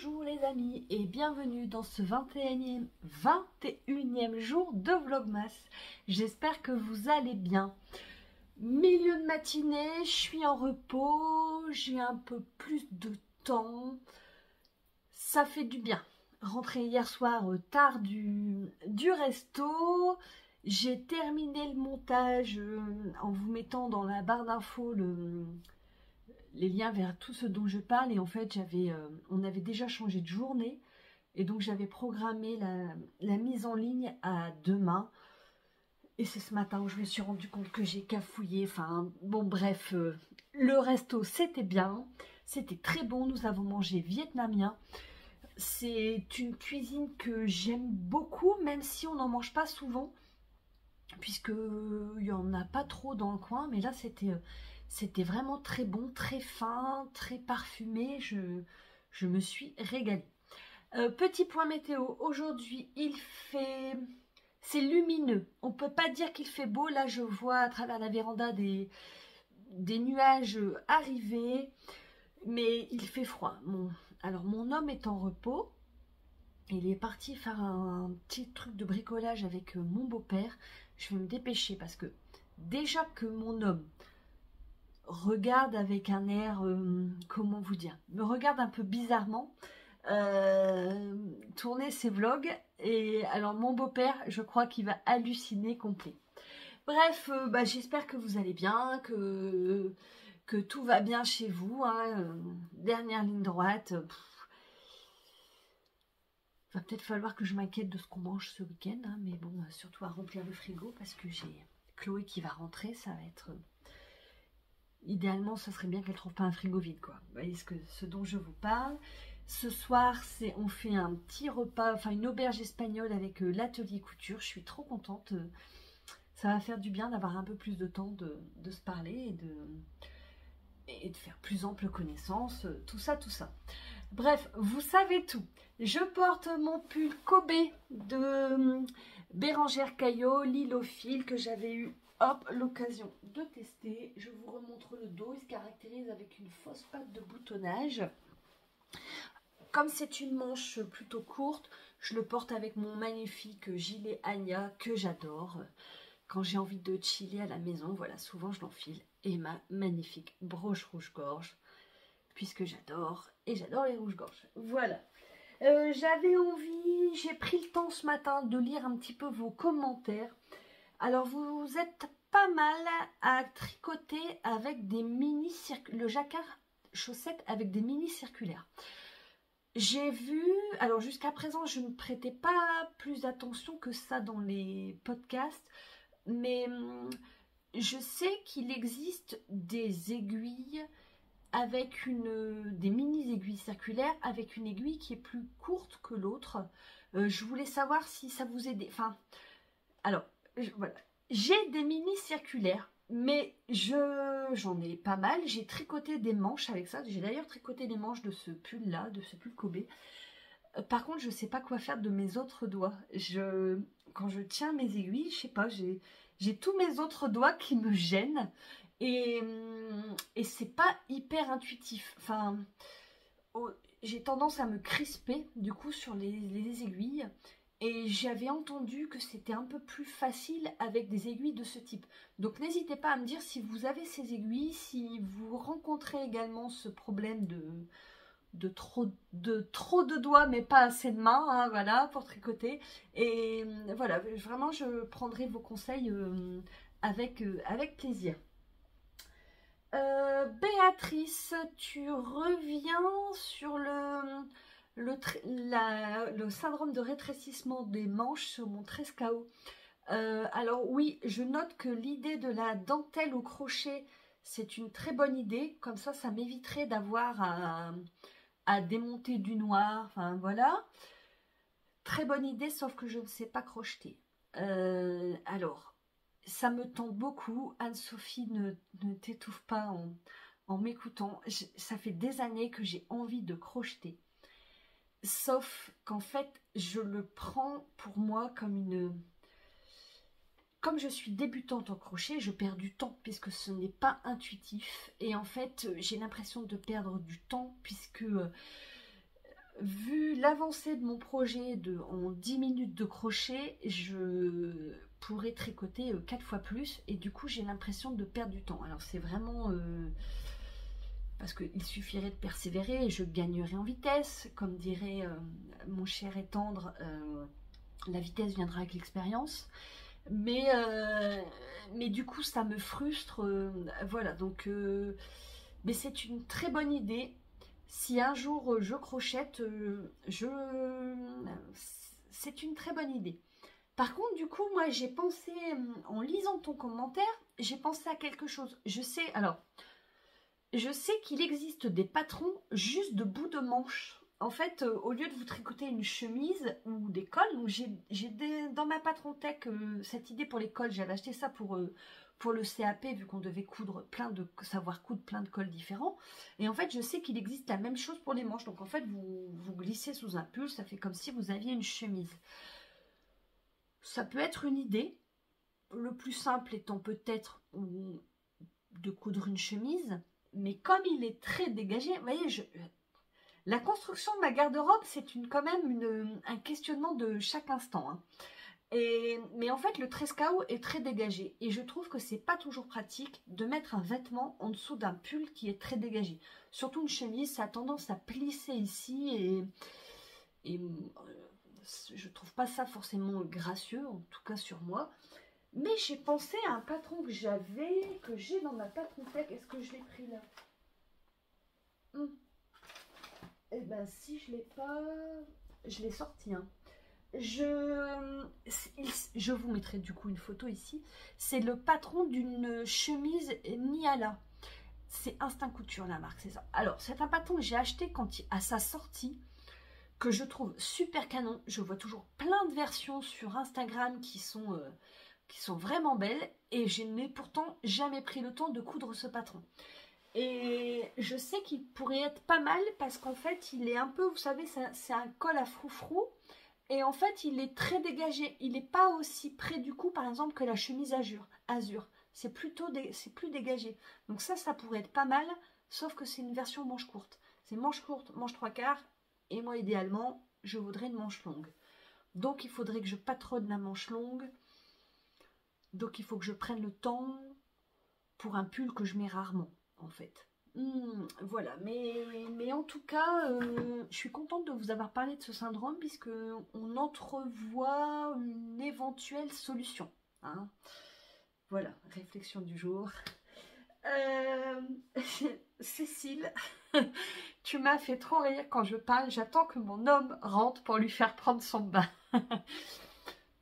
Bonjour les amis et bienvenue dans ce 21e jour de Vlogmas. J'espère que vous allez bien. Milieu de matinée, je suis en repos, j'ai un peu plus de temps. Ça fait du bien. Rentrée hier soir tard du resto. J'ai terminé le montage en vous mettant dans la barre d'infos les liens vers tout ce dont je parle. Et en fait, on avait déjà changé de journée. Et donc, j'avais programmé la mise en ligne à demain. Et c'est ce matin où je me suis rendu compte que j'ai cafouillé. Enfin, bon, bref, le resto, c'était bien. C'était très bon. Nous avons mangé vietnamien. C'est une cuisine que j'aime beaucoup, même si on n'en mange pas souvent, puisqu'il n'y en a pas trop dans le coin. Mais là, c'était vraiment très bon, très fin, très parfumé. Je me suis régalée. Petit point météo. Aujourd'hui, c'est lumineux. On ne peut pas dire qu'il fait beau. Là, je vois à travers la véranda des nuages arriver. Mais il fait froid. Alors, mon homme est en repos. Il est parti faire un petit truc de bricolage avec mon beau-père. Je vais me dépêcher parce que déjà que mon homme regarde avec un air, comment vous dire, me regarde un peu bizarrement, tourner ses vlogs. Et alors mon beau-père, je crois qu'il va halluciner complet. Bref, j'espère que vous allez bien, que tout va bien chez vous, hein. Dernière ligne droite. Va peut-être falloir que je m'inquiète de ce qu'on mange ce week-end, hein, mais bon, surtout à remplir le frigo parce que j'ai Chloé qui va rentrer, ça va être... idéalement, ça serait bien qu'elle ne trouve pas un frigo vide, quoi. Vous voyez ce dont je vous parle. Ce soir, on fait un petit repas, enfin une auberge espagnole avec l'atelier couture. Je suis trop contente. Ça va faire du bien d'avoir un peu plus de temps de se parler et de faire plus ample connaissance, tout ça, tout ça. Bref, vous savez tout. Je porte mon pull Kobe de Bérangère Caillot, Lilophile, que j'avais eu l'occasion de tester. Je vous remontre le dos. Il se caractérise avec une fausse patte de boutonnage. Comme c'est une manche plutôt courte, je le porte avec mon magnifique gilet Anya que j'adore. Quand j'ai envie de chiller à la maison, voilà, souvent je l'enfile. Et ma magnifique broche rouge-gorge, puisque j'adore les rouges-gorges. Voilà. J'avais envie, j'ai pris le temps ce matin de lire un petit peu vos commentaires. Alors, vous êtes pas mal à tricoter avec des le jacquard chaussette avec des mini circulaires. J'ai vu, alors jusqu'à présent, je ne prêtais pas plus attention que ça dans les podcasts, mais je sais qu'il existe des aiguilles avec des mini aiguilles circulaires avec une aiguille qui est plus courte que l'autre. Je voulais savoir si ça vous aidait. Enfin, alors, voilà. J'ai des mini circulaires, mais j'en ai pas mal. J'ai tricoté des manches avec ça. J'ai d'ailleurs tricoté les manches de ce pull-là, de ce pull Kobe. Par contre, je ne sais pas quoi faire de mes autres doigts. Quand je tiens mes aiguilles, je sais pas, j'ai tous mes autres doigts qui me gênent. Et c'est pas hyper intuitif. Enfin, j'ai tendance à me crisper du coup sur les aiguilles. Et j'avais entendu que c'était un peu plus facile avec des aiguilles de ce type. Donc n'hésitez pas à me dire si vous avez ces aiguilles, si vous rencontrez également ce problème de trop de doigts mais pas assez de mains, hein, voilà, pour tricoter. Et voilà, vraiment je prendrai vos conseils avec plaisir. Béatrice, tu reviens sur le syndrome de rétrécissement des manches sur mon Trescao. Alors oui, je note que l'idée de la dentelle au crochet, c'est une très bonne idée. Comme ça m'éviterait d'avoir à démonter du noir. Enfin voilà. Très bonne idée, sauf que je ne sais pas crocheter. Alors, ça me tente beaucoup. Anne-Sophie, ne t'étouffe pas en m'écoutant. Ça fait des années que j'ai envie de crocheter. Sauf qu'en fait, je le prends pour moi comme une... Comme je suis débutante en crochet, je perds du temps puisque ce n'est pas intuitif. Et en fait, j'ai l'impression de perdre du temps puisque vu l'avancée de mon projet en 10 minutes de crochet, je pourrais tricoter 4 fois plus et du coup j'ai l'impression de perdre du temps. Alors c'est vraiment parce qu'il suffirait de persévérer et je gagnerais en vitesse, comme dirait mon cher et tendre, la vitesse viendra avec l'expérience. Mais du coup ça me frustre, voilà, donc mais c'est une très bonne idée. Si un jour je crochette, c'est une très bonne idée. Par contre, du coup, moi j'ai pensé, en lisant ton commentaire, j'ai pensé à quelque chose. Je sais qu'il existe des patrons juste de bout de manche. En fait, au lieu de vous tricoter une chemise ou des cols, donc dans ma patron tech cette idée pour les cols, j'avais acheté ça pour le CAP, vu qu'on devait savoir coudre plein de cols différents. Et en fait, je sais qu'il existe la même chose pour les manches. Donc en fait, vous glissez sous un pull, ça fait comme si vous aviez une chemise. Ça peut être une idée. Le plus simple étant peut-être de coudre une chemise. Mais comme il est très dégagé, vous voyez, la construction de ma garde-robe, c'est quand même un questionnement de chaque instant. Hein. Mais en fait, le Trescao est très dégagé. Et je trouve que c'est pas toujours pratique de mettre un vêtement en dessous d'un pull qui est très dégagé. Surtout une chemise, ça a tendance à plisser ici. Et je trouve pas ça forcément gracieux, en tout cas sur moi. Mais j'ai pensé à un patron que j'ai dans ma patron tech. Est-ce que je l'ai pris là? Eh ben si je l'ai pas, je l'ai sorti. Hein. Je vous mettrai du coup une photo ici. C'est le patron d'une chemise Niala. C'est Instinct Couture la marque, c'est ça. Alors c'est un patron que j'ai acheté à sa sortie, que je trouve super canon. Je vois toujours plein de versions sur Instagram qui sont vraiment belles. Et je n'ai pourtant jamais pris le temps de coudre ce patron. Et je sais qu'il pourrait être pas mal parce qu'en fait, il est un peu, vous savez, c'est un col à froufrou. Et en fait, il est très dégagé. Il n'est pas aussi près du cou, par exemple, que la chemise azur. C'est plus dégagé. Donc ça pourrait être pas mal, sauf que c'est une version manche courte. C'est manche courte, manche 3/4. Et moi, idéalement, je voudrais une manche longue. Donc, il faudrait que je patronne la manche longue. Donc, il faut que je prenne le temps pour un pull que je mets rarement. En fait. Voilà, mais en tout cas, je suis contente de vous avoir parlé de ce syndrome puisque on entrevoit une éventuelle solution. Hein. Voilà, réflexion du jour. Cécile, tu m'as fait trop rire quand je parle. J'attends que mon homme rentre pour lui faire prendre son bain.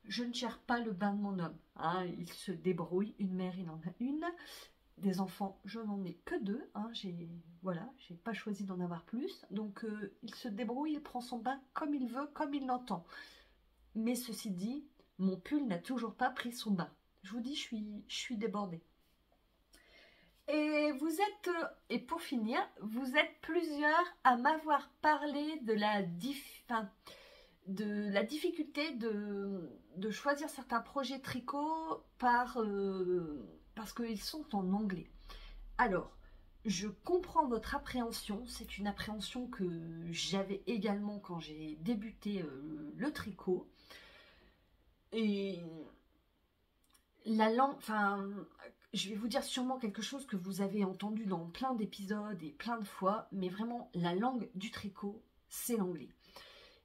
Je ne gère pas le bain de mon homme. Hein. Il se débrouille. Une mère, il en a une. Des enfants, je n'en ai que 2. Hein, j'ai pas choisi d'en avoir plus. Donc, il se débrouille, il prend son bain comme il veut, comme il l'entend. Mais ceci dit, mon pull n'a toujours pas pris son bain. Je vous dis, je suis débordée. Et et pour finir, vous êtes plusieurs à m'avoir parlé de la difficulté de choisir certains projets tricot parce qu'ils sont en anglais. Alors, je comprends votre appréhension, c'est une appréhension que j'avais également quand j'ai débuté le tricot. Et la langue, je vais vous dire sûrement quelque chose que vous avez entendu dans plein d'épisodes et plein de fois, mais vraiment, la langue du tricot, c'est l'anglais.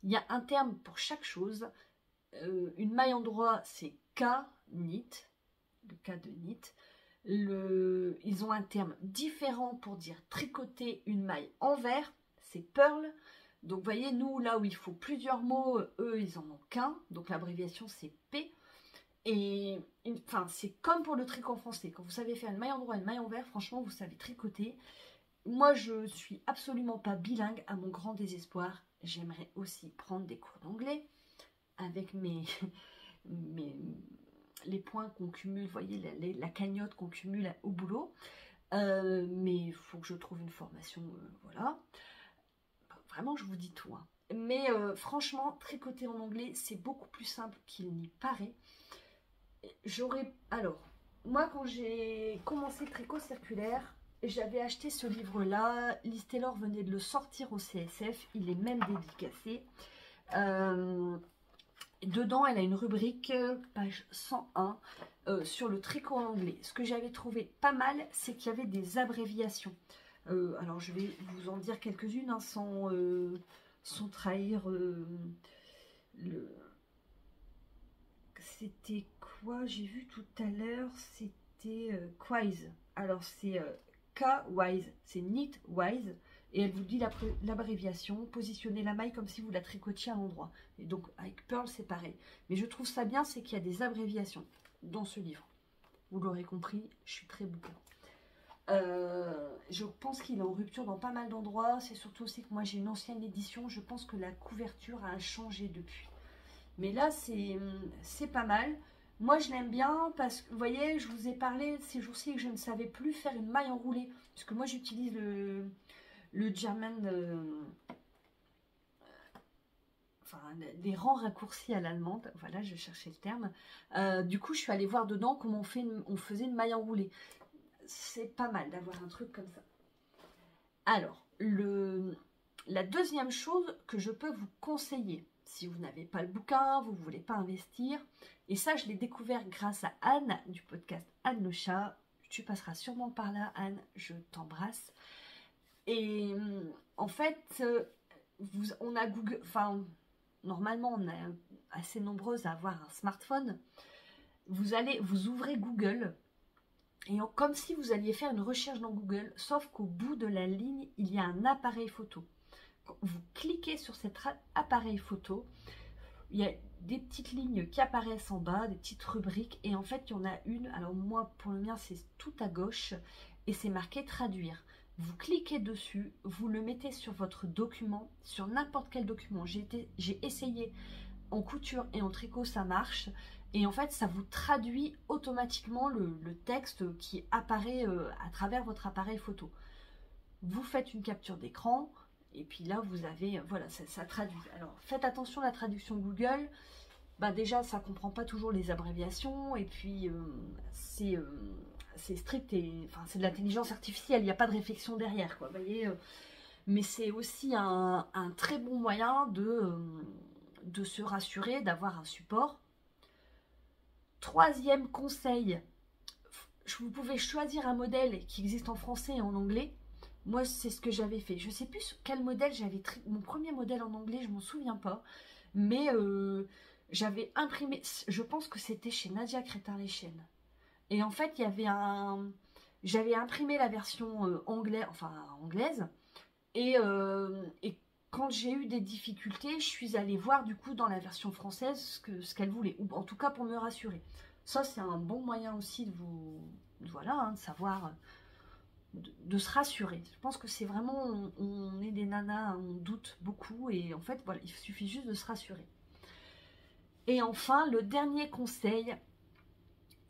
Il y a un terme pour chaque chose. Une maille en droit, c'est K-knit, le K de knit. Ils ont un terme différent pour dire tricoter une maille envers, c'est purl. Donc vous voyez, nous, là où il faut plusieurs mots, eux, ils en ont qu'un. Donc l'abréviation, c'est P. Et c'est comme pour le tricot en français. Quand vous savez faire une maille en droit et une maille envers, franchement, vous savez tricoter. Moi, je suis absolument pas bilingue, à mon grand désespoir. J'aimerais aussi prendre des cours d'anglais avec les points qu'on cumule, vous voyez, la cagnotte qu'on cumule au boulot. Mais il faut que je trouve une formation, voilà. Vraiment, je vous dis tout. Hein. Mais franchement, tricoter en anglais, c'est beaucoup plus simple qu'il n'y paraît. Alors, moi, quand j'ai commencé le tricot circulaire, j'avais acheté ce livre-là. Liz Taylor venait de le sortir au CSF. Il est même dédicacé. Dedans, elle a une rubrique, page 101, sur le tricot en anglais. Ce que j'avais trouvé pas mal, c'est qu'il y avait des abréviations. Alors, je vais vous en dire quelques-unes, hein, sans trahir le... C'était quoi? J'ai vu tout à l'heure, c'était Quise. Alors, c'est K-Wise, c'est Knitwise. Et elle vous dit l'abréviation, positionnez la maille comme si vous la tricotiez à l'endroit. Et donc avec Pearl c'est pareil. Mais je trouve ça bien, c'est qu'il y a des abréviations dans ce livre. Vous l'aurez compris, je suis très bouquin. Je pense qu'il est en rupture dans pas mal d'endroits. C'est surtout aussi que moi j'ai une ancienne édition. Je pense que la couverture a changé depuis. Mais là c'est pas mal. Moi je l'aime bien parce que vous voyez, je vous ai parlé ces jours-ci que je ne savais plus faire une maille enroulée. Parce que moi j'utilise le German, enfin les rangs raccourcis à l'allemande, voilà, je cherchais le terme. Du coup, je suis allée voir dedans comment on faisait une maille enroulée. C'est pas mal d'avoir un truc comme ça. Alors, la deuxième chose que je peux vous conseiller, si vous n'avez pas le bouquin, vous ne voulez pas investir, et ça, je l'ai découvert grâce à Anne du podcast Anne le chat. Tu passeras sûrement par là, Anne, je t'embrasse. Et en fait, on a Google, enfin, normalement, on est assez nombreuses à avoir un smartphone. Vous ouvrez Google, et comme si vous alliez faire une recherche dans Google, sauf qu'au bout de la ligne, il y a un appareil photo. Vous cliquez sur cet appareil photo, il y a des petites lignes qui apparaissent en bas, des petites rubriques, et en fait, il y en a une, alors moi, pour le mien, c'est tout à gauche, et c'est marqué traduire. Vous cliquez dessus, vous le mettez sur votre document, sur n'importe quel document. J'ai essayé en couture et en tricot, ça marche. Et en fait, ça vous traduit automatiquement le texte qui apparaît à travers votre appareil photo. Vous faites une capture d'écran et puis là, vous avez, voilà, ça traduit. Alors, faites attention à la traduction Google. Bah déjà, ça ne comprend pas toujours les abréviations et puis c'est strict et enfin c'est de l'intelligence artificielle, il n'y a pas de réflexion derrière, quoi, vous voyez. Mais c'est aussi un très bon moyen de se rassurer, d'avoir un support. Troisième conseil, vous pouvez choisir un modèle qui existe en français et en anglais. Moi, c'est ce que j'avais fait. Je ne sais plus quel modèle j'avais. Mon premier modèle en anglais, je ne m'en souviens pas. Mais j'avais imprimé, je pense que c'était chez Nadia Crétin-Lechen. Et en fait, il y avait j'avais imprimé la version anglaise. Et quand j'ai eu des difficultés, je suis allée voir du coup dans la version française ce qu'elle voulait. Ou en tout cas pour me rassurer. Ça, c'est un bon moyen aussi de savoir, de se rassurer. Je pense que c'est vraiment, on est des nanas, on doute beaucoup. Et en fait, voilà, il suffit juste de se rassurer. Et enfin, le dernier conseil,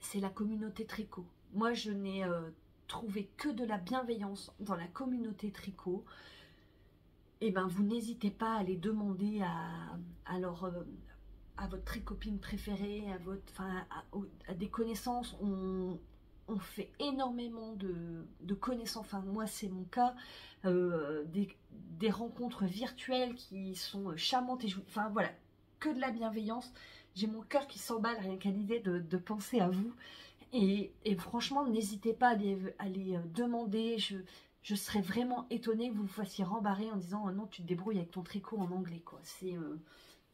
c'est la communauté tricot. Moi, je n'ai trouvé que de la bienveillance dans la communauté tricot. Et ben, vous n'hésitez pas à les demander à votre tricopine préférée, à des connaissances. On fait énormément de connaissances. Enfin, moi, c'est mon cas. Des rencontres virtuelles qui sont charmantes. Enfin, voilà, que de la bienveillance. J'ai mon cœur qui s'emballe rien qu'à l'idée de penser à vous. Et franchement, n'hésitez pas à les demander. Je serais vraiment étonnée que vous vous fassiez rembarrer en disant non, tu te débrouilles avec ton tricot en anglais, quoi.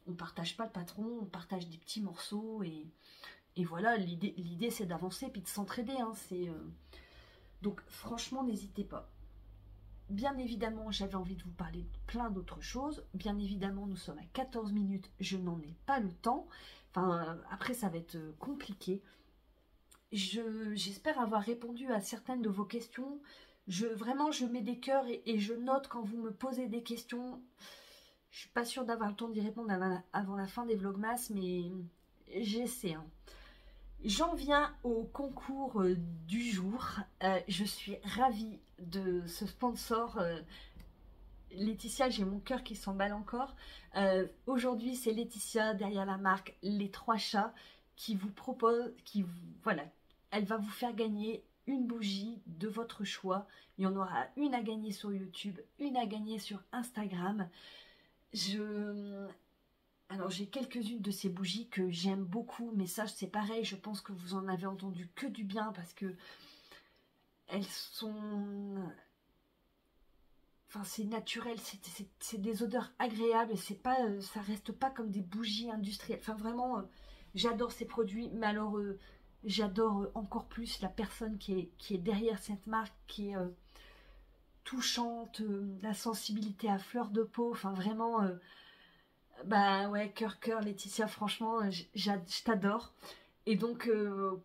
On partage pas le patron, on partage des petits morceaux et voilà, l'idée c'est d'avancer puis de s'entraider. Hein, donc franchement, n'hésitez pas. Bien évidemment, j'avais envie de vous parler de plein d'autres choses. Bien évidemment, nous sommes à 14 minutes, je n'en ai pas le temps. Enfin, après, ça va être compliqué. J'espère avoir répondu à certaines de vos questions. Vraiment, je mets des cœurs et je note quand vous me posez des questions. Je suis pas sûre d'avoir le temps d'y répondre avant la fin des Vlogmas, mais j'essaie. Hein. J'en viens au concours du jour. Je suis ravie de ce sponsor. Laetitia, j'ai mon cœur qui s'emballe encore. Aujourd'hui, c'est Laetitia, derrière la marque Les Trois Chats, qui vous propose, voilà, elle va vous faire gagner une bougie de votre choix. Il y en aura une à gagner sur YouTube, une à gagner sur Instagram. Alors j'ai quelques-unes de ces bougies que j'aime beaucoup, mais ça c'est pareil, je pense que vous en avez entendu que du bien parce que elles sont... Enfin c'est naturel, c'est des odeurs agréables, c'est pas, ça reste pas comme des bougies industrielles. Enfin vraiment, j'adore ces produits, mais alors j'adore encore plus la personne qui est derrière cette marque, qui est touchante, la sensibilité à fleur de peau, enfin vraiment... Bah ouais, cœur, Laetitia, franchement, je t'adore. Et donc,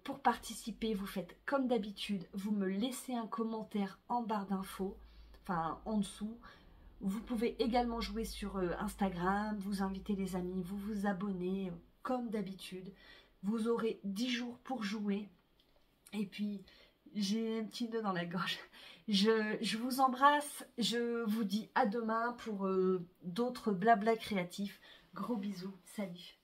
pour participer, vous faites comme d'habitude, vous me laissez un commentaire en barre d'infos, enfin en dessous. Vous pouvez également jouer sur Instagram, vous inviter les amis, vous vous abonnez, comme d'habitude. Vous aurez 10 jours pour jouer. Et puis, j'ai un petit nœud dans la gorge. Je vous embrasse, je vous dis à demain pour d'autres blabla créatifs. Gros bisous, salut.